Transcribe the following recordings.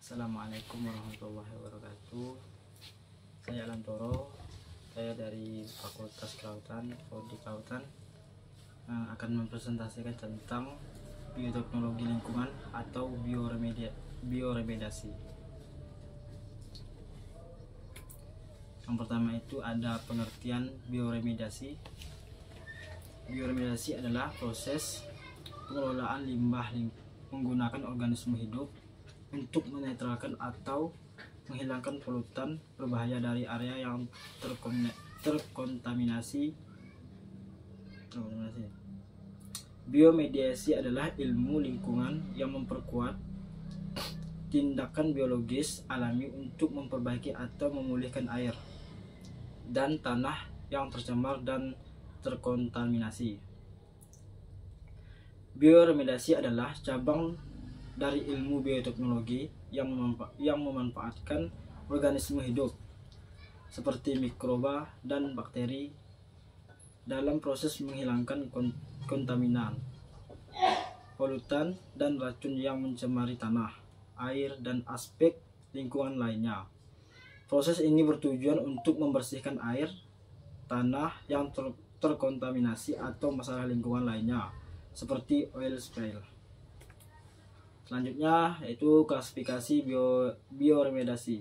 Assalamualaikum warahmatullahi wabarakatuh. Saya Alantoro, saya dari Fakultas Kelautan, Prodi Kelautan, akan mempresentasikan tentang bioteknologi lingkungan atau bioremediasi. Yang pertama itu ada pengertian bioremediasi. Bioremediasi adalah proses pengelolaan limbah menggunakan organisme hidup untuk menetralkan atau menghilangkan polutan berbahaya dari area yang terkontaminasi. Biomediasi adalah ilmu lingkungan yang memperkuat tindakan biologis alami untuk memperbaiki atau memulihkan air dan tanah yang tercemar dan terkontaminasi. Bioremediasi adalah cabang dari ilmu bioteknologi yang memanfaatkan organisme hidup seperti mikroba dan bakteri dalam proses menghilangkan kontaminan, polutan, dan racun yang mencemari tanah, air, dan aspek lingkungan lainnya. Proses ini bertujuan untuk membersihkan air, tanah yang terkontaminasi atau masalah lingkungan lainnya seperti oil spill. Selanjutnya yaitu klasifikasi bioremediasi.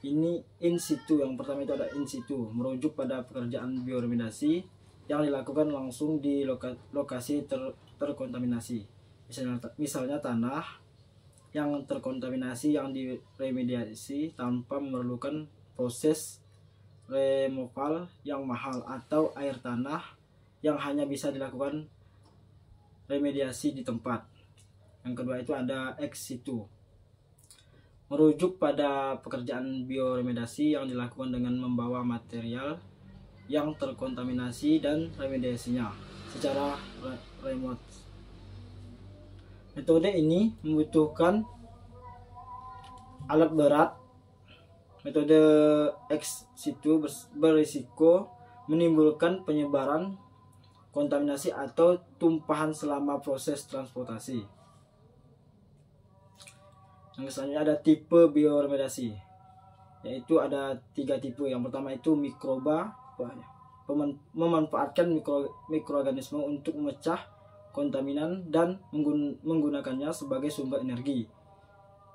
Ini in situ. Yang pertama itu ada in situ, merujuk pada pekerjaan bioremediasi yang dilakukan langsung di lokasi terkontaminasi. Misalnya tanah yang terkontaminasi yang diremediasi tanpa memerlukan proses removal yang mahal, atau air tanah yang hanya bisa dilakukan remediasi di tempat. Yang kedua itu ada ex situ, merujuk pada pekerjaan bioremediasi yang dilakukan dengan membawa material yang terkontaminasi dan remediasinya secara remote. Metode ini membutuhkan alat berat. Metode ex situ berisiko menimbulkan penyebaran kontaminasi atau tumpahan selama proses transportasi. Yang selanjutnya ada tipe bioremediasi, yaitu ada 3 tipe. Yang pertama itu mikroba, memanfaatkan mikroorganisme untuk memecah kontaminan dan menggunakannya sebagai sumber energi.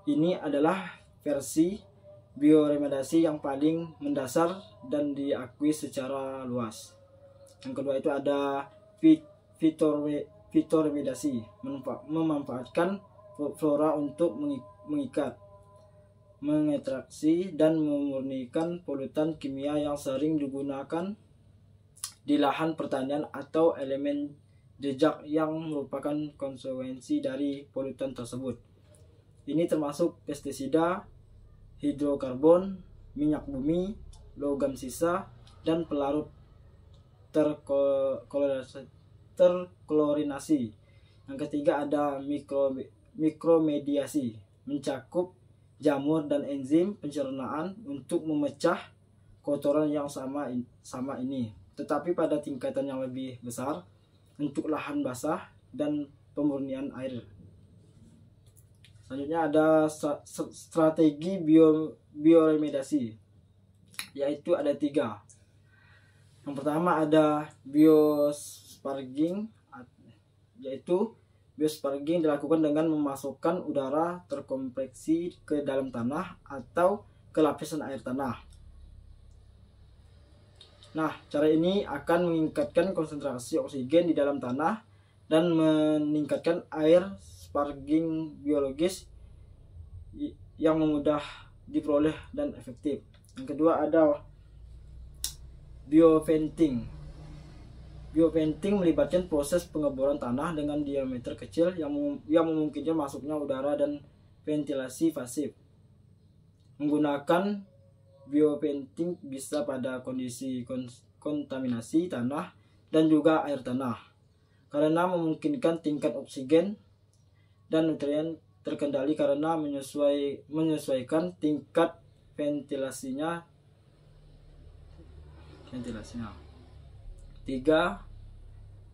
Ini adalah versi bioremediasi yang paling mendasar dan diakui secara luas. Yang kedua itu ada fitoremediasi, memanfaatkan flora untuk mengikat, mengekstraksi, dan memurnikan polutan kimia yang sering digunakan di lahan pertanian atau elemen jejak yang merupakan konsekuensi dari polutan tersebut. Ini termasuk pestisida, hidrokarbon, minyak bumi, logam sisa, dan pelarut terklorinasi. Yang ketiga ada mikromediasi, mencakup jamur dan enzim pencernaan untuk memecah kotoran yang sama ini, tetapi pada tingkatan yang lebih besar untuk lahan basah dan pemurnian air. Selanjutnya ada strategi bioremediasi, yaitu ada 3. Yang pertama ada biosparging, yaitu biosparging dilakukan dengan memasukkan udara terkompresi ke dalam tanah atau ke lapisan air tanah. Nah, cara ini akan meningkatkan konsentrasi oksigen di dalam tanah dan meningkatkan air sparging biologis yang mudah diperoleh dan efektif. Yang kedua ada bioventing. Bioventing melibatkan proses pengeboran tanah dengan diameter kecil yang memungkinkan masuknya udara dan ventilasi pasif. Menggunakan bioventing bisa pada kondisi kontaminasi tanah dan juga air tanah, karena memungkinkan tingkat oksigen dan nutrien terkendali karena menyesuaikan tingkat ventilasinya. 3.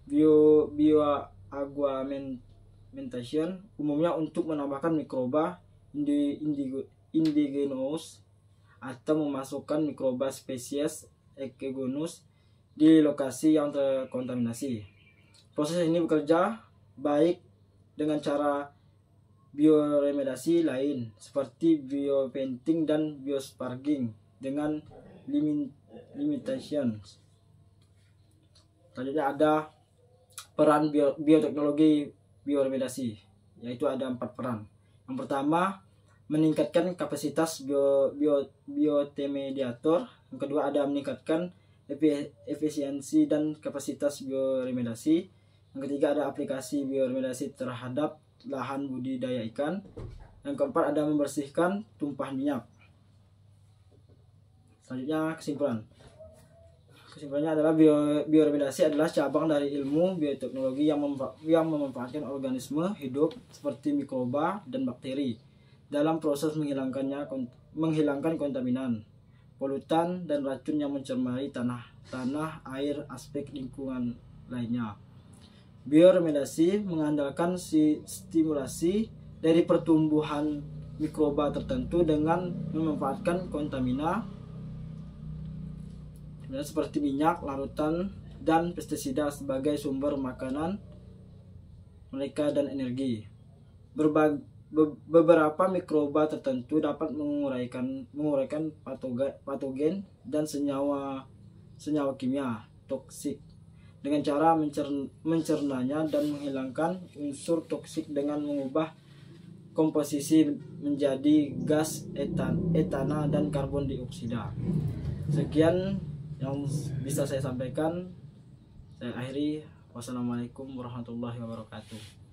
Bioaugmentation, umumnya untuk menambahkan mikroba indigenous atau memasukkan mikroba spesies Echegonus di lokasi yang terkontaminasi. Proses ini bekerja baik dengan cara bioremediasi lain seperti biopainting dan biosparging dengan limitations. Selanjutnya ada peran bioteknologi bioremediasi, yaitu ada 4 peran. Yang pertama, meningkatkan kapasitas biotemediator. Yang kedua, ada meningkatkan efisiensi dan kapasitas bioremediasi. Yang ketiga, ada aplikasi bioremediasi terhadap lahan budidaya ikan. Yang keempat, ada membersihkan tumpahan minyak. Selanjutnya, kesimpulannya adalah bioremediasi adalah cabang dari ilmu bioteknologi yang memanfaatkan organisme hidup seperti mikroba dan bakteri dalam proses menghilangkan kontaminan, polutan, dan racun yang mencemari tanah, air, aspek lingkungan lainnya. Bioremediasi mengandalkan stimulasi dari pertumbuhan mikroba tertentu dengan memanfaatkan kontamina seperti minyak, larutan, dan pestisida sebagai sumber makanan mereka dan energi. Beberapa mikroba tertentu dapat menguraikan patogen dan senyawa kimia toksik dengan cara mencernanya dan menghilangkan unsur toksik dengan mengubah komposisi menjadi gas etana dan karbon dioksida. Sekian yang bisa saya sampaikan. Saya akhiri. Wassalamualaikum warahmatullahi wabarakatuh.